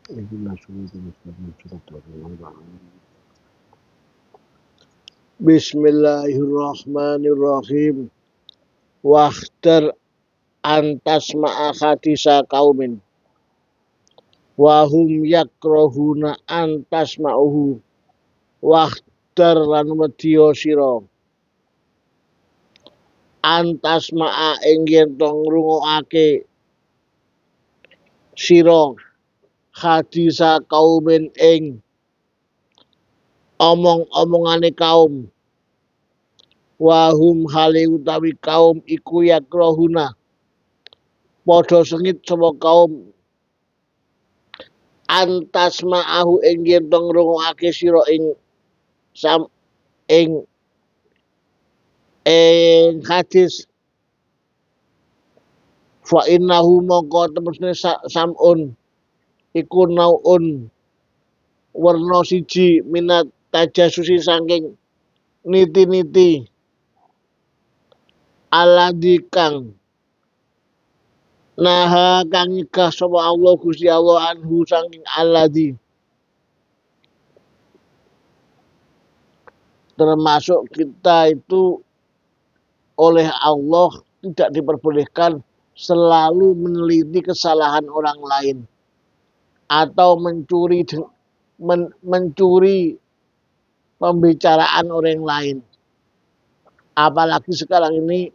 Bismillahirrahmanirrahim. Wahtar antas ma'akhatisa kaumin wahum yakrohuna antas ma'uhu wahtar lan wedya sira antas ma'a ing tong ngrungokake sira hadisa kaumin ing omong-omongane kaum wahum hale utawi kaum iku yakrohuna padha sengit sapa kaum antas ma'ahu ing yen to ngrungokake sira ing hadis fa innahu mongko temene samun iku naun werna siji minat tajasusi saking niti-niti aladi kang naha kang nyegah sapa Allah Gusti Allah anhu saking aladi, termasuk kita itu oleh Allah tidak diperbolehkan selalu meneliti kesalahan orang lain atau mencuri pembicaraan orang lain. Apalagi sekarang ini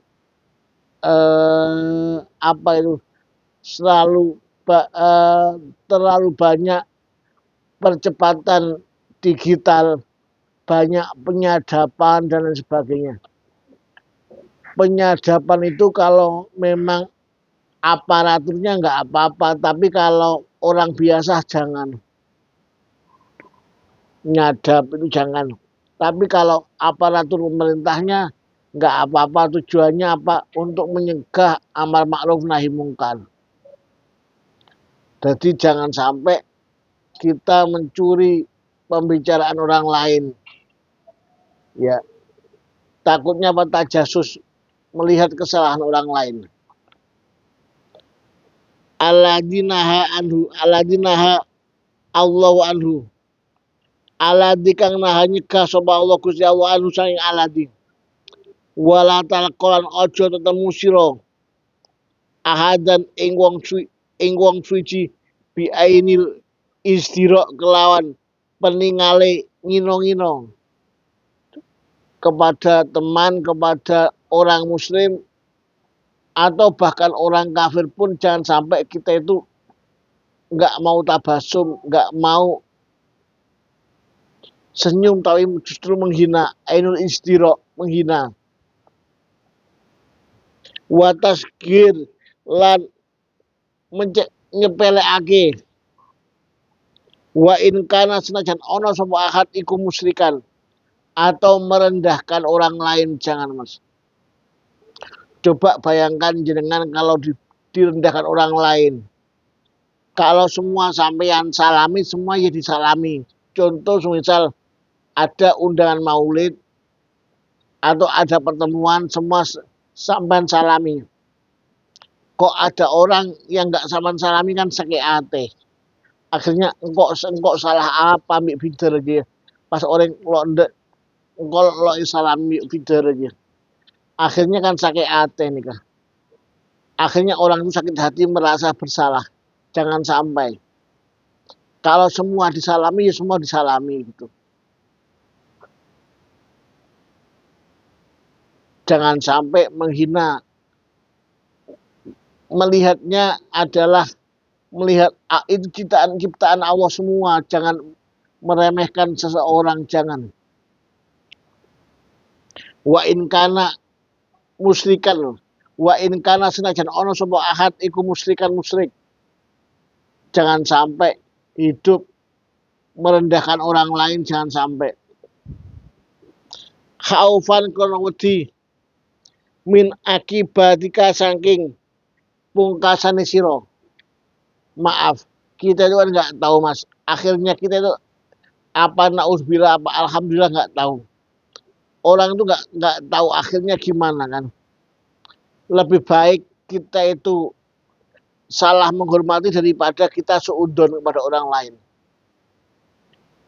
terlalu banyak percepatan digital, banyak penyadapan dan lain sebagainya. Penyadapan itu kalau memang aparaturnya nggak apa-apa, tapi kalau orang biasa jangan nyadap, itu jangan. Tapi kalau aparatur pemerintahnya nggak apa-apa, tujuannya apa? Untuk menyegah amar ma'ruf nahi mungkar. Jadi jangan sampai kita mencuri pembicaraan orang lain. Ya, takutnya tajasus melihat kesalahan orang lain. Aladinaha anhu, aladinaha Allahu anhu. Aladi kang naha nyegah sapa Allah Gusti Allah anhu saking aladi. Wala talqalan aja tetemu sira ahadan ing wong suci bi ainil istira kelawan peningale ngino-ngino kepada teman, kepada orang muslim atau bahkan orang kafir pun jangan sampai kita itu nggak mau tabasum, nggak mau senyum, tapi justru menghina. Ainul istira, menghina. Watasgir lan nyepelekake. Wa in kana senajan ana sapa ahad iku musyrikan atau merendahkan orang lain, jangan Mas. Coba bayangkan jenengan kalau direndahkan orang lain. Kalau semua sampean salami, semua ya disalami. Contoh misal ada undangan maulid atau ada pertemuan, semua sampean salami. Kok ada orang yang nggak sampean salami kan sakit hati. Akhirnya engkau salah apa ambil bider aja. Pas orang lo salami bider aja. Akhirnya kan sakit hati nih kah. Akhirnya orang itu sakit hati merasa bersalah. Jangan sampai. Kalau semua disalami, ya semua disalami gitu. Jangan sampai menghina. Melihatnya adalah melihat itu ciptaan Allah semua. Jangan meremehkan seseorang, jangan. Wa in kana musyrikan, wa in kana senajan ono sapa ahad iku musyrikan musyrik. Jangan sampai hidup merendahkan orang lain, jangan sampai. Khaufan kono wedi min akibatika saking pungkasane sira. Maaf, kita itu kan nggak tahu Mas. Akhirnya kita itu apa naudzubillah apa alhamdulillah nggak tahu. Orang itu nggak tahu akhirnya gimana kan. Lebih baik kita itu salah menghormati daripada kita suudon kepada orang lain.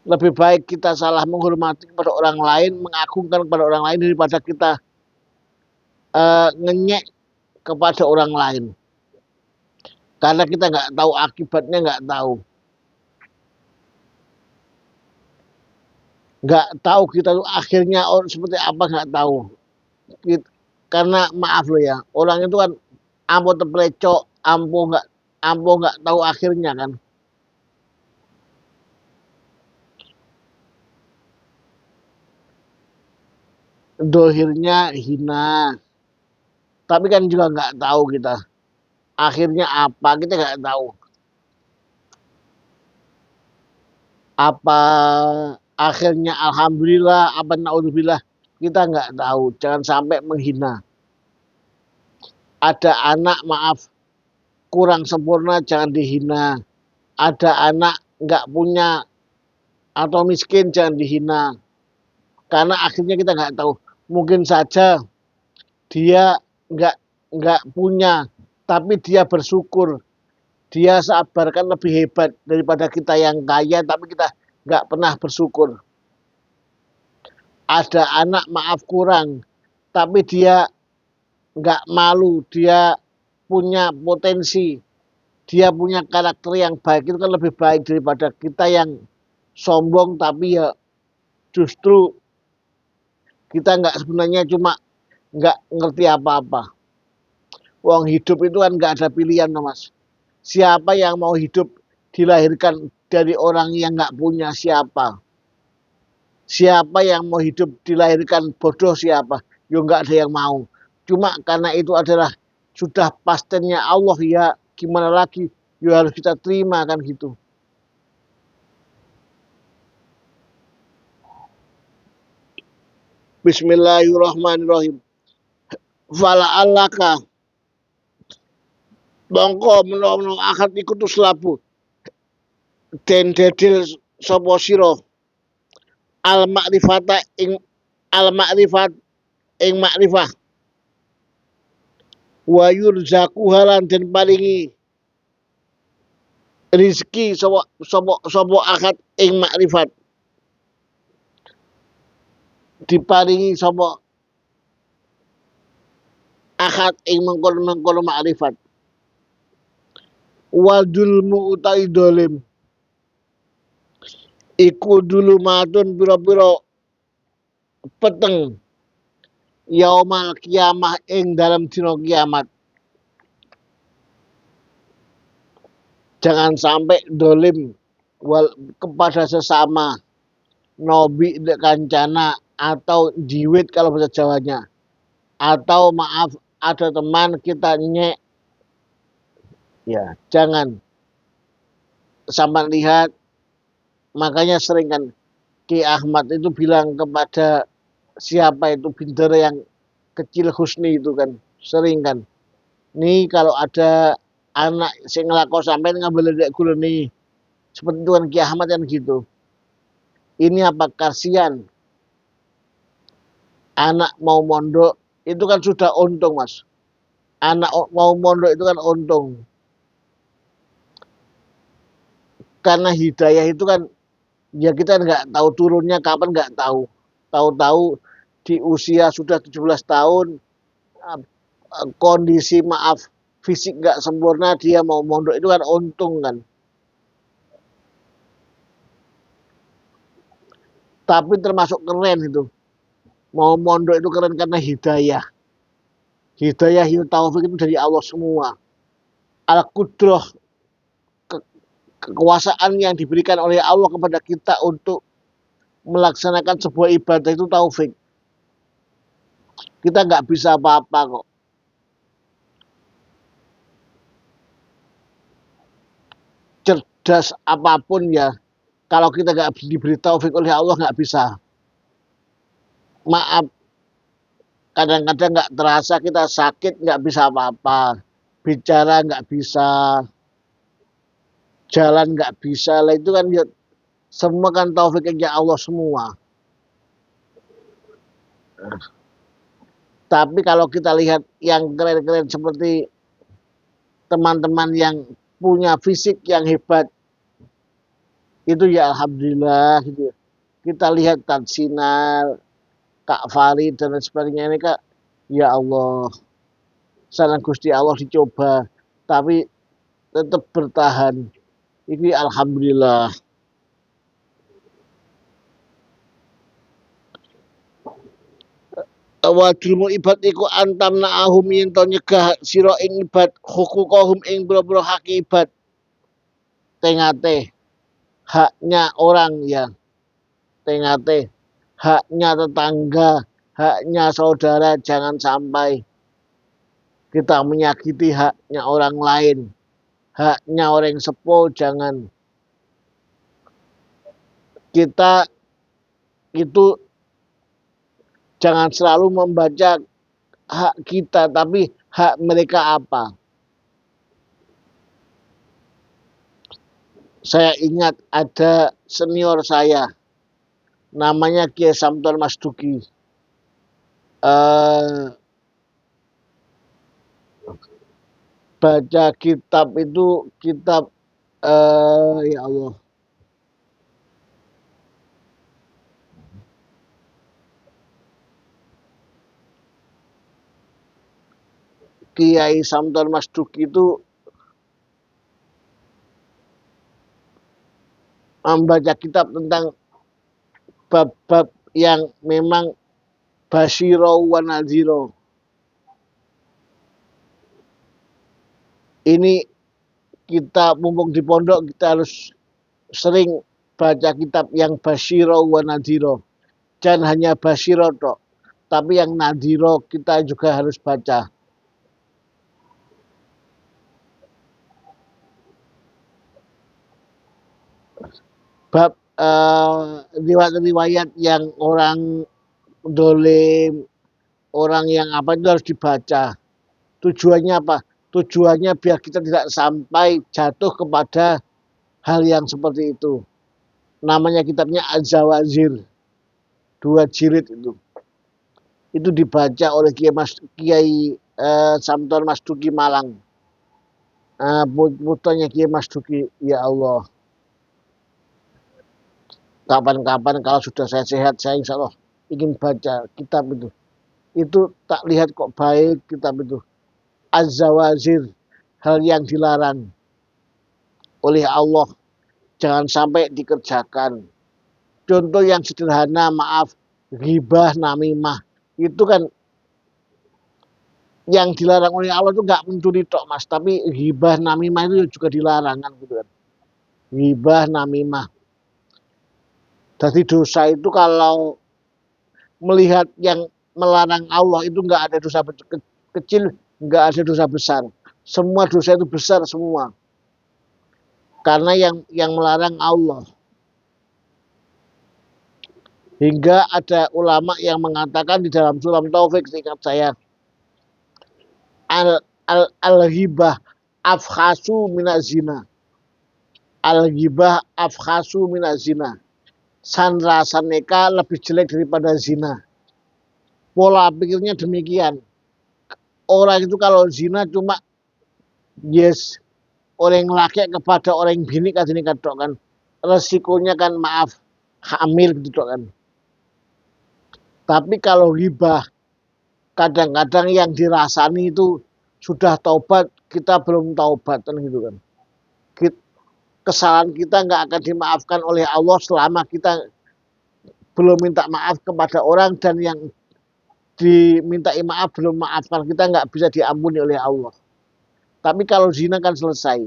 Lebih baik kita salah menghormati kepada orang lain, mengagungkan kepada orang lain daripada kita ngenyek kepada orang lain. Karena kita nggak tahu akibatnya, nggak tahu. Nggak tahu kita tuh akhirnya seperti apa, nggak tahu. Karena maaf loh ya, orang itu kan ampo terplecok, ampo nggak tahu akhirnya kan. Dohirnya hina, tapi kan juga nggak tahu kita akhirnya apa, kita nggak tahu apa akhirnya alhamdulillah apa naudzubillah, kita nggak tahu. Jangan sampai menghina. Ada anak maaf kurang sempurna, jangan dihina. Ada anak nggak punya atau miskin, jangan dihina. Karena akhirnya kita nggak tahu. Mungkin saja dia nggak punya, tapi dia bersyukur, dia sabar, kan lebih hebat daripada kita yang kaya tapi kita nggak pernah bersyukur. Ada anak maaf kurang, tapi dia nggak malu, dia punya potensi, dia punya karakter yang baik, itu kan lebih baik daripada kita yang sombong tapi ya justru kita nggak sebenarnya cuma nggak ngerti apa-apa. Uang hidup itu kan nggak ada pilihan, Mas. Siapa yang mau hidup dilahirkan dari orang yang nggak punya, siapa? Siapa yang mau hidup dilahirkan bodoh, siapa? Yo nggak ada yang mau. Cuma karena itu adalah sudah pastennya Allah, ya gimana lagi? Yo harus kita terima kan gitu. Bismillahirrahmanirrahim. Fala alaka bongko menolong akad ikutus labu den dedil sapa sira al makrifata ing al makrifat ing makrifah wa yurzaku halan den paringi rizki sapa akad ing makrifat, diparingi sapa akad ing mengkono makrifat. Wadulmu utai dolim iku dulu matun pira-pira peteng yaumal kiamah ing dalam dina kiamat. Jangan sampai dolim kepada sesama, nobi kancana, atau jiwit kalau bahasa Jawanya, atau maaf ada teman kita nyek, ya jangan. Sama lihat, makanya sering kan Ki Ahmad itu bilang kepada siapa itu binder yang kecil Husni itu kan, sering kan, nih kalau ada anak sing ngelakon sampai ngambil dedek gula nih, seperti itu kan Ki Ahmad kan gitu. Ini apa kasihan anak mau mondok itu kan sudah untung, Mas. Anak mau mondok itu kan untung. Karena hidayah itu kan ya kita nggak tahu turunnya kapan, nggak tahu. Tahu-tahu di usia sudah 17 tahun, kondisi maaf fisik nggak sempurna, dia mau mondok itu kan untung kan. Tapi termasuk keren itu. Mau mondok itu keren karena hidayah. Hidayah itu taufik itu dari Allah semua. Al-Qudroh, kekuasaan yang diberikan oleh Allah kepada kita untuk melaksanakan sebuah ibadah itu taufik. Kita nggak bisa apa-apa kok. Cerdas apapun ya, kalau kita nggak diberi taufik oleh Allah nggak bisa. Maaf, kadang-kadang nggak terasa kita sakit, nggak bisa apa-apa. Bicara nggak bisa, jalan nggak bisa, lah itu kan ya, semua kan taufiknya Allah semua. Tapi kalau kita lihat yang keren-keren seperti teman-teman yang punya fisik yang hebat, itu ya alhamdulillah gitu. Kita lihat Tan Sinar, Kak Farid dan sebagainya ini Kak, ya Allah, saran Gusti Allah dicoba, tapi tetap bertahan. Ini alhamdulillah. Wadul ibad iku antam na'ahum yen to nyegah sira ing ibad hukukahum ing boro-boro hak ibad tengate haknya orang ya, tengate haknya tetangga, haknya saudara, jangan sampai kita menyakiti haknya orang lain, haknya orang sepuh, jangan. Kita itu jangan selalu membaca hak kita, tapi hak mereka apa. Saya ingat ada senior saya, namanya Kiai Samton Mas Duki. Baca kitab itu, kitab ya Allah, Kiai Samton Mas Duki itu membaca kitab tentang bab-bab yang memang basyiro wa nadhiro. Ini kita mumpung di pondok, kita harus sering baca kitab yang basyiro wa nadhiro. Jangan hanya basyiro tok, tapi yang nadhiro kita juga harus baca. Bab riwayat-riwayat yang orang dolim, orang yang apa itu harus dibaca. Tujuannya apa? Tujuannya biar kita tidak sampai jatuh kepada hal yang seperti itu. Namanya kitabnya Az-Zawajir, 2 jilid itu. Itu dibaca oleh Kiai Samton Mas Duki Malang. Putranya Kiai Mas Duki, ya Allah. Kapan-kapan kalau sudah saya sehat, saya insya Allah ingin baca kitab itu. Itu tak lihat kok baik kitab itu. Az-Zawajir, hal yang dilarang oleh Allah, jangan sampai dikerjakan. Contoh yang sederhana, maaf, ghibah, namimah. Itu kan yang dilarang oleh Allah itu nggak mencuri tok mas, tapi ghibah, namimah itu juga dilarang kan gitu kan. Ghibah, namimah. Jadi dosa itu kalau melihat yang melarang Allah itu nggak ada dosa kecil, nggak ada dosa besar. Semua dosa itu besar semua. Karena yang melarang Allah. Hingga ada ulama yang mengatakan di dalam Sulam Taufik, seingat saya, al-ghibah afkhasu minazina. Al-ghibah afkhasu minazina. Sandra saneka lebih jelek daripada zina. Pola pikirnya demikian. Orang itu kalau zina cuma orang laki kepada orang bini kan resikonya kan maaf hamil gitu kan. Tapi kalau ghibah kadang-kadang yang dirasani itu sudah taubat, kita belum taubat kan gitu kan. Kesalahan kita nggak akan dimaafkan oleh Allah selama kita belum minta maaf kepada orang, dan yang dimintai maaf belum maafkan kita, nggak bisa diampuni oleh Allah. Tapi kalau zina kan selesai,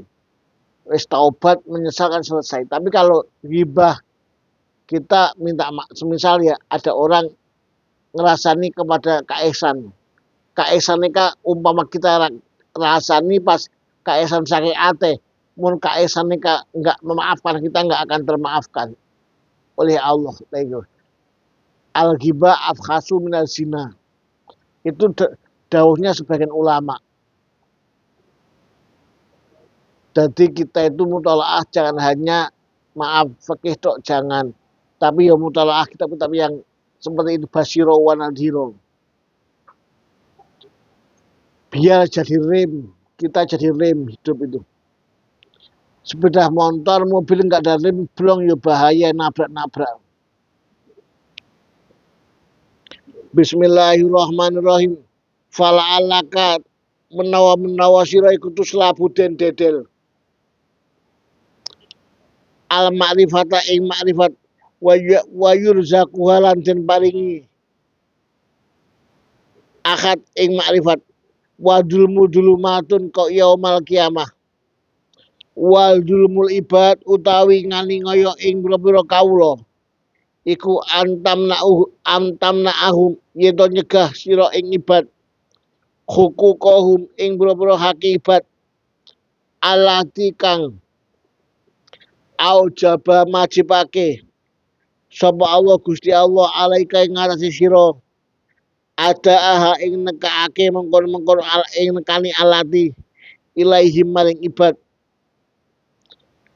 wis taubat menyesal kan selesai. Tapi kalau ghibah kita minta maaf, semisal ya ada orang ngerasani kepada Kak Ehsan ini umpama kita rasani pas Kak Ehsan sakit ate, mun Kak Ehsan ini nggak memaafkan kita, nggak akan termaafkan oleh Allah. Al-ghibah afkhasu minal zina. Itu dawuhnya sebagian ulama. Jadi kita itu mutalaah jangan hanya maaf fikih tok, jangan. Tapi ya mutalaah kitab yang seperti itu, basyiro wa nadhiro. Biar jadi rem kita jadi rem hidup itu. Sepeda motor, mobil nggak ada rem, blong ya bahaya, nabrak-nabrak. Bismillahirrahmanirrahim. Fala'alaka menawa sira iku tuslabu den dedel. Al ma'rifata ing ma'rifat wa yurzaku halan den paringi akad ing ma'rifat wa dulumatun kok yaumal kiamah wal dulmul ibad utawi ngani ngoyo ing pira-pira kawula iku antamna ahum yen nyegah sira ing ibad hukukohum ing pira-pira hak ibad alati kang au jaba majibake sapa Allah Gusti Allah alaika ing ngatasi sira ada aha ing nekake mengkon ing nekani alati ilaihim maring ibad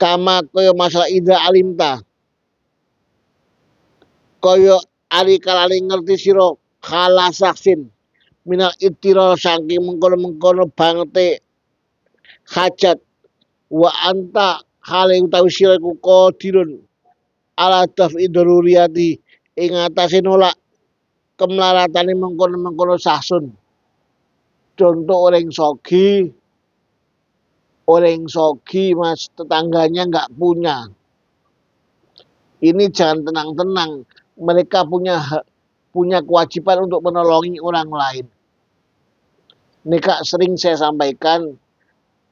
kama kaya masalah ida alimta kaya ari kalane ngerti sira khala saksin minal itira saking mengkono bangete hajat wa anta hale utawi sira iku qadirun ala daf'i daruriyati ing atase nolak kemlaratane mengkono sahsun. Contoh orang sogi mas tetangganya nggak punya. Ini jangan tenang-tenang. Mereka punya kewajiban untuk menolongi orang lain. Nika sering saya sampaikan,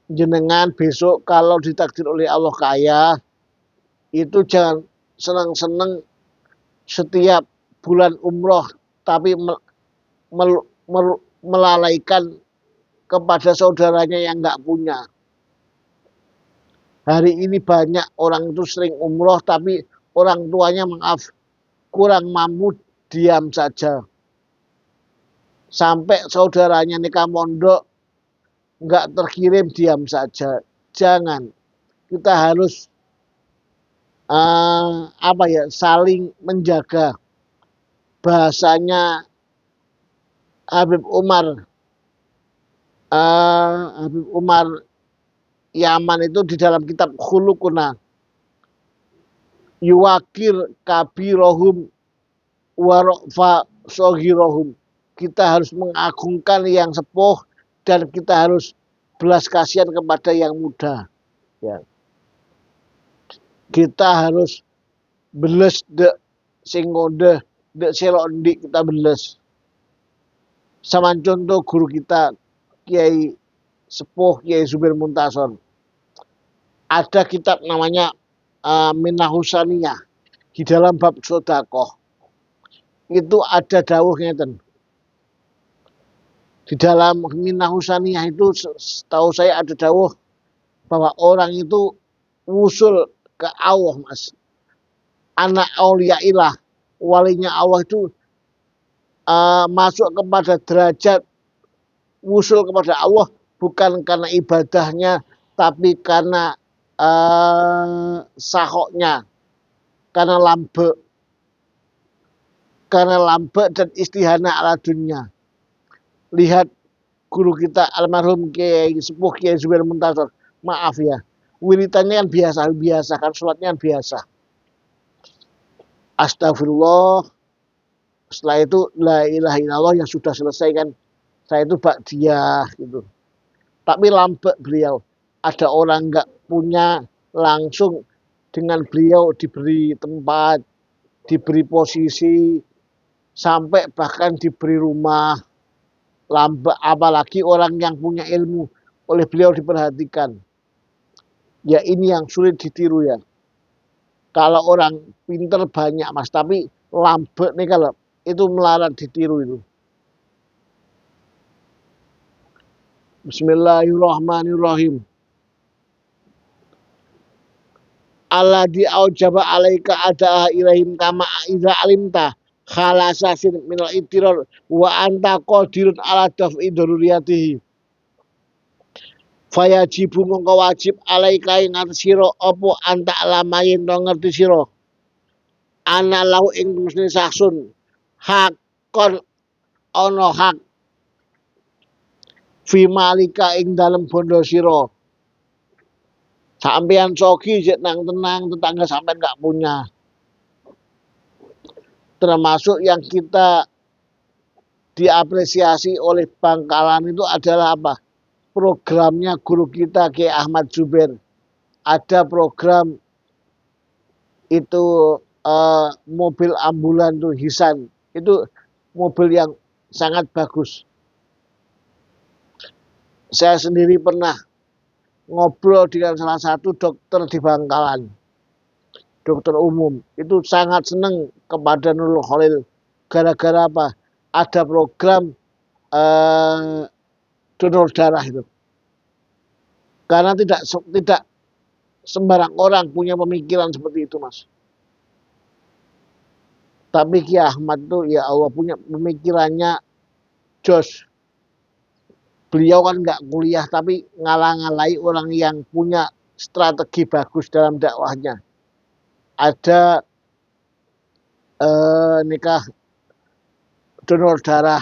jenengan besok kalau ditakdir oleh Allah kaya, itu jangan senang-senang setiap bulan umroh, tapi melalaikan kepada saudaranya yang nggak punya. Hari ini banyak orang itu sering umroh, tapi orang tuanya kurang mampu, diam saja. Sampai saudaranya nikah mondok nggak terkirim, diam saja. Jangan, kita harus saling menjaga. Bahasanya Habib Umar Yaman itu di dalam kitab Khulukuna, yuwakir kabirohum warofa sogirohum. Kita harus mengagungkan yang sepuh dan kita harus belas kasihan kepada yang muda. Ya. Kita harus beles dek singode dek selok ndik, kita beles. Sama contoh guru kita Kiai Sepuh Kiai Zubir Muntasor. Ada kitab namanya Minahusaniyah di dalam bab sodakoh. Itu ada dawuh ngeten. Di dalam Minahusaniyah itu setahu saya ada dawuh bahwa orang itu wusul ke Allah, Mas. Anak auliyaillah, walinya Allah itu masuk kepada derajat wusul kepada Allah bukan karena ibadahnya, tapi karena sahoknya, karena lambe dan istihana ala dunia. Lihat guru kita almarhum Kiai Sepuh Kiai Zubir Muntasor, maaf ya, wiritannya kan biasa kan, sholatnya kan biasa. Astagfirullah. Setelah itu la ilaha illallah yang sudah selesai kan, saya itu ba'diyah gitu. Tapi lambe beliau, ada orang nggak punya, langsung dengan beliau diberi tempat, diberi posisi, sampai bahkan diberi rumah. Lambe, apalagi orang yang punya ilmu, oleh beliau diperhatikan. Ya ini yang sulit ditiru ya. Kalau orang pinter banyak Mas, tapi lambe nih kalau itu melarat ditiru itu. Bismillahirrahmanirrahim. Alladzi aujaba alaika ada ilahim kama idza alimta khalasasin minal ittirar wa anta qadirun ala daf'i daruriyatihi. Fayajibu mongko wajib alaika ing atas sira apa anta alamayin to ngerti sira. Ana lahu ing mesti saksun hakon ana hak fi malika ing dalem bondo sira. Sampean sogi jek nang tenang, tetangga sampean nggak punya. Termasuk yang kita diapresiasi oleh Bangkalan itu adalah apa? Programnya guru kita Kiai Ahmad Zubair. Ada program itu mobil ambulan tuh Hisan. Itu mobil yang sangat bagus. Saya sendiri pernah ngobrol dengan salah satu dokter di Bangkalan, dokter umum, itu sangat senang kepada Nurul Khalil gara-gara apa? Ada program donor darah itu. Karena tidak sembarang orang punya pemikiran seperti itu, Mas. Tapi Ki Ahmad tuh ya Allah punya pemikirannya jos. Beliau kan nggak kuliah tapi ngalah-ngalahi orang yang punya strategi bagus dalam dakwahnya. Ada nikah donor darah.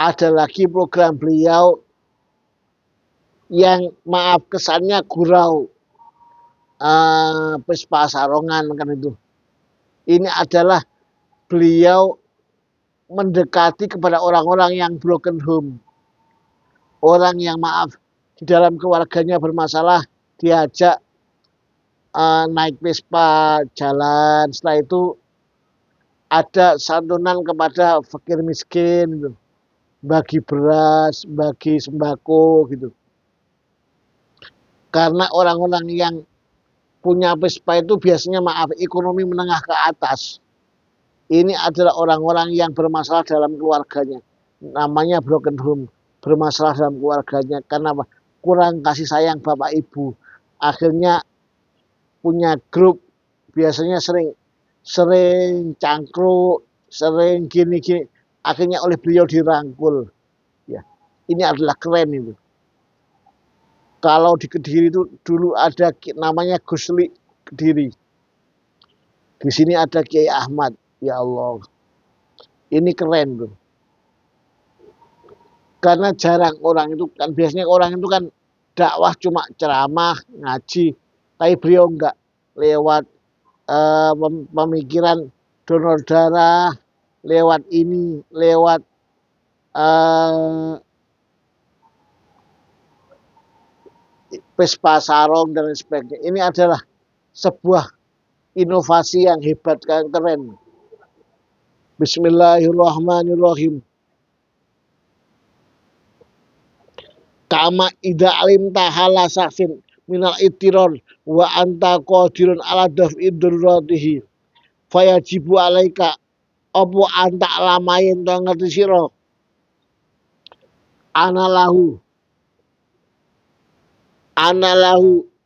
Ada lagi program beliau yang maaf kesannya gurau. Pespa Sarongan kan itu. Ini adalah beliau mendekati kepada orang-orang yang broken home. Orang yang maaf di dalam keluarganya bermasalah diajak naik Vespa jalan. Setelah itu ada santunan kepada fakir miskin gitu. Bagi beras, bagi sembako gitu. Karena orang-orang yang punya Vespa itu biasanya maaf ekonomi menengah ke atas. Ini adalah orang-orang yang bermasalah dalam keluarganya. Namanya broken home. Bermasalah dalam keluarganya karena kurang kasih sayang bapak ibu. Akhirnya punya grup, biasanya sering cangkruk, sering gini-gini. Akhirnya oleh beliau dirangkul. Ya, ini adalah keren itu. Kalau di Kediri itu dulu ada namanya Gusli Kediri. Di sini ada Kiai Ahmad. Ya Allah. Ini keren tuh. Karena jarang orang itu kan biasanya orang itu kan dakwah cuma ceramah, ngaji, tapi beliau enggak lewat pemikiran donor darah, lewat ini, lewat Vespa Sarong dan sebagainya. Ini adalah sebuah inovasi yang hebat, yang keren. Bismillahirrahmanirrahim. Kama ida alim tahala saksin minal itiron wa anta qadirun ala daf'i durratihi fayajibu alaika apa anta lamain to ngerti sira anallahu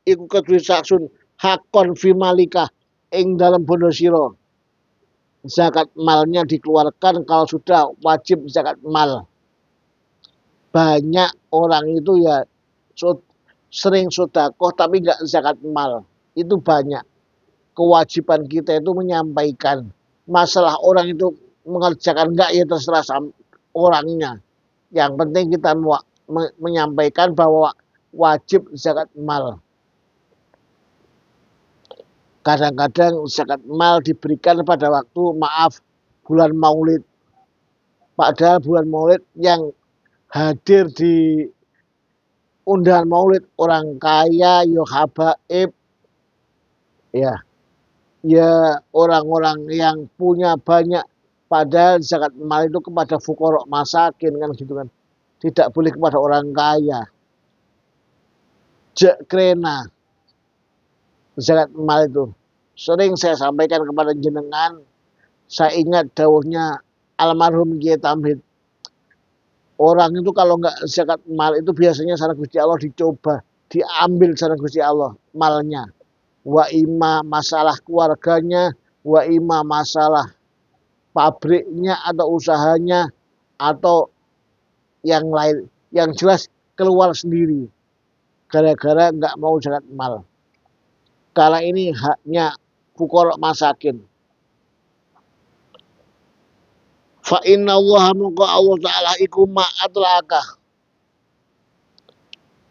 iku kedue saksun hakon fi malika ing dalam bondo sira. Zakat malnya dikeluarkan kalau sudah wajib zakat mal. Banyak orang itu ya sering sedekah tapi nggak zakat mal. Itu banyak. Kewajiban kita itu menyampaikan. Masalah orang itu mengerjakan nggak ya terserah orangnya. Yang penting kita menyampaikan bahwa wajib zakat mal. Kadang-kadang zakat mal diberikan pada waktu maaf bulan Maulid. Padahal bulan Maulid yang hadir di undangan Maulid orang kaya, yo habaib, ya orang-orang yang punya banyak. Padahal zakat mal itu kepada fuqara masakin kan gitu kan. Tidak boleh kepada orang kaya. Jek krena zakat mal itu sering saya sampaikan kepada jenengan. Saya ingat dawuhnya almarhum Kiai Tamhid. Orang itu kalau nggak zakat mal itu biasanya sana Gusti Allah dicoba, diambil sana Gusti Allah malnya. Wa ima masalah keluarganya, wa ima masalah pabriknya atau usahanya atau yang lain. Yang jelas keluar sendiri. Gara-gara nggak mau zakat mal. Karena ini haknya fuqara masakin. Fa inna Allah muka Allah ta'ala iku ma'atlaka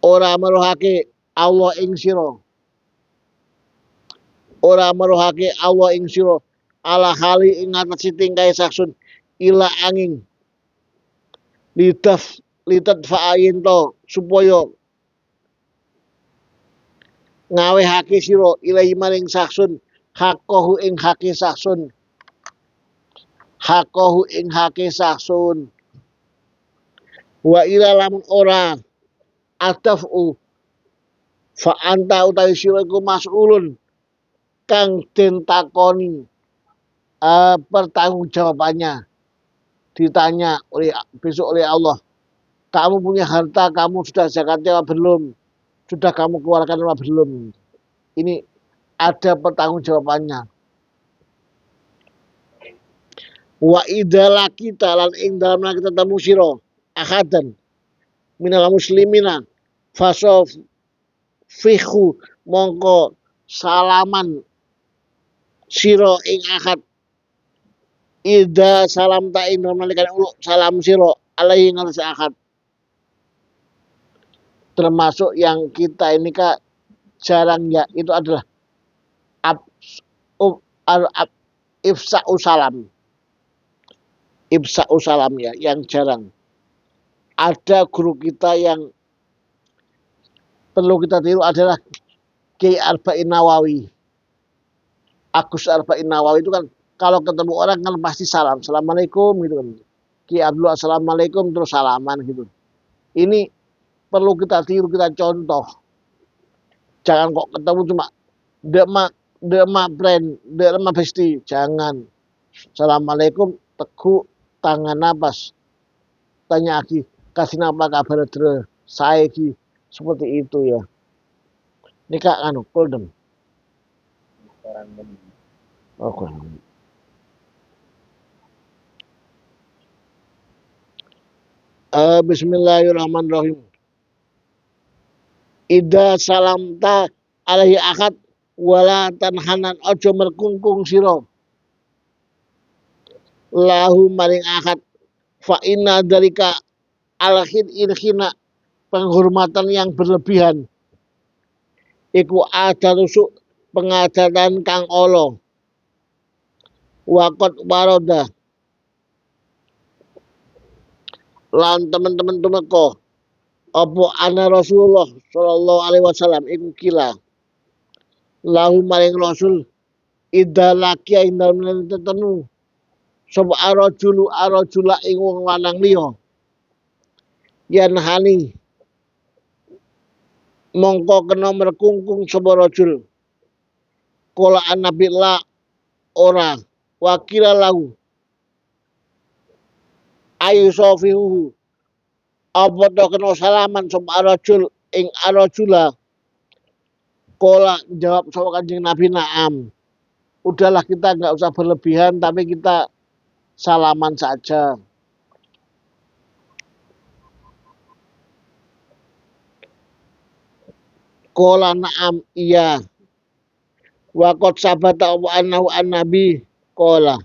ora meruhake Allah ing sira, ora meruhake Allah ing sira ala hali ing atase tingkae saksun ila angin litat fa'ayin to supaya ngawehake sira ilahi maring saksun hakohu ing hake saksun, hakohu ing hake saksun wa ila lamun ora atafu fa anta utawi sira iku mas'ulun kang den takoni pertanggungjawabannya, ditanya oleh besok oleh Allah, kamu punya harta, kamu sudah zakatnya apa belum, sudah kamu keluarkan apa belum, ini ada pertanggungjawabannya. Wa idala kita lan ing dalam kita temu sira ahadan minal muslimina fasof fihu mongko salaman sira ing akad ida salam ta ing nalikan uluk salam sira alaihi ngatas akad, termasuk yang kita ini kak jarang ya itu adalah ab, ab, ifsa'u salam, ifsa'u salam ya yang jarang. Ada guru kita yang perlu kita tiru adalah Kiai Arba'in Nawawi. Agus Arba'in Nawawi itu kan kalau ketemu orang kan pasti salam, assalamualaikum gitu kan. Kiai Abdul assalamualaikum terus salaman gitu. Ini perlu kita tiru, kita contoh. Jangan kok ketemu cuma dema friend, dema bestie, jangan. Assalamualaikum, teguk, tangan napas. Tanya lagi, kasih apa kabar dre, saya ki seperti itu ya. Ini kak anu, kuldem. Oke. Bismillahirrahmanirrahim. Ida salamta alaihi akad wala tanhanan ojo merkungkung siro lahu maring akad fa inna dalika alhid ilhina penghormatan yang berlebihan iku ada rusuk pengadatan kang olo wakot waroda lan teman-teman tumeko apa ana Rasulullah sallallahu alaihi wasallam iku kila lahu maring Rasul idza laqiya ing dalem tetenu sapa arajula ing wong lanang liya yen hani mongko kena merkungkung sapa rajul kala annabi la ora wakila lahu ayu sofihu apa to kena salaman sapa rajul ing arajula kala jawab sapa Kanjeng Nabi na'am, udahlah kita nggak usah berlebihan tapi kita salaman saja. Kola na'am iya. Wakot sabata wa annahu an-nabi kola.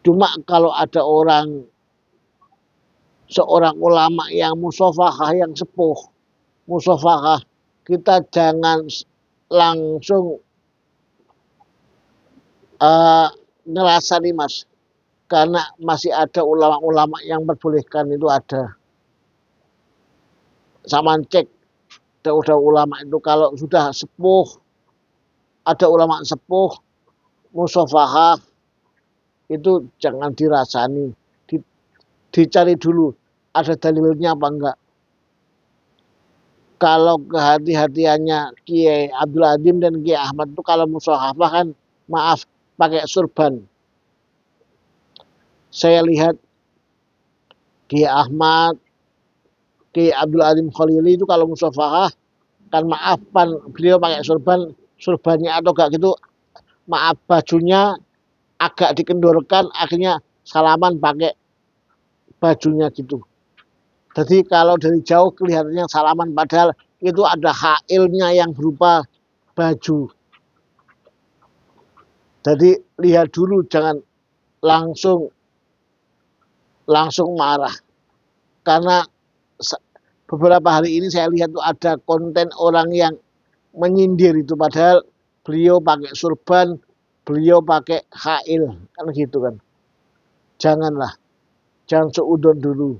Cuma kalau ada seorang ulama yang musafahah, yang sepuh, musafahah, kita jangan langsung ngerasa nih mas, karena masih ada ulama-ulama yang memperbolehkan itu ada. Sama cek, udah ulama itu kalau sudah sepuh, ada ulama sepuh, musafahah, itu jangan dirasani, dicari dulu ada dalilnya apa enggak. Kalau kehati-hatiannya Kiai Abdul Adim dan Kiai Ahmad itu kalau musafahah kan maaf pakai surban. Saya lihat Kiai Ahmad, Kiai Abdul Adim Khalili itu kalau musafahah kan maaf beliau pakai surbannya atau enggak gitu, maaf bajunya agak dikendorkan akhirnya salaman pakai bajunya gitu. Jadi kalau dari jauh kelihatannya salaman padahal itu ada hailnya yang berupa baju. Jadi lihat dulu jangan langsung marah. Karena beberapa hari ini saya lihat tuh ada konten orang yang menyindir itu, padahal beliau pakai surban, beliau pakai khail, kan gitu kan. Janganlah, jangan seudon dulu.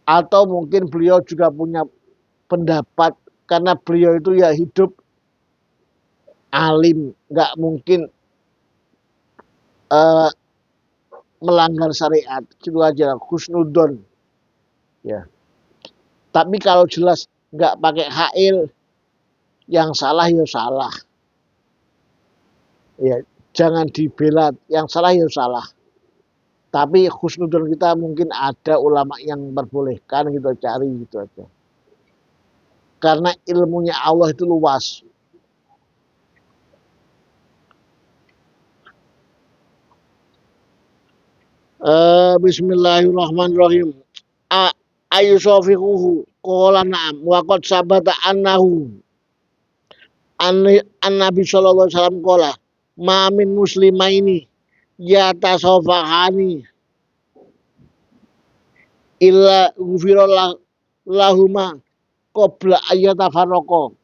Atau mungkin beliau juga punya pendapat, karena beliau itu ya hidup alim, nggak mungkin melanggar syariat, gitu aja, khusnudon. Ya. Tapi kalau jelas nggak pakai khail, yang salah ya salah. Ya, jangan dibela, yang salah ya salah. Tapi khusnudon kita mungkin ada ulama yang memperbolehkan, kita cari gitu aja. Karena ilmunya Allah itu luas. Bismillahirrahmanirrahim. Ayu sofiquhu qala na'am wa qad sabata annahu an Nabi sallallahu alaihi wasallam qala ma min muslimaini yatasafahani illa ghufira lahuma qabla ayyatafarraqa.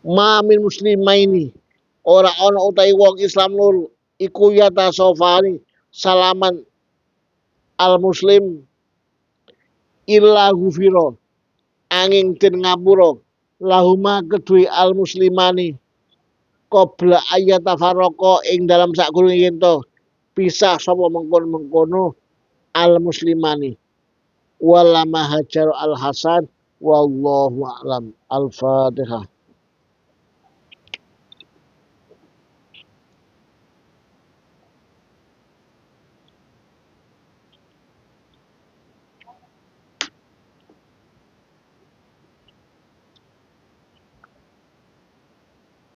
Ma min muslimaini, ora ana utahe wong Islam loro iku yatasafahani salaman al muslim illa ghufira angin den ngapura lahuma kedue al muslimani qabla ayyatafarraqa ing dalam sakgurunge yen to pisah sapa mengkon-mengkono al muslimani wala mahajar al hasan wallahu a'lam. Al-Fatihah.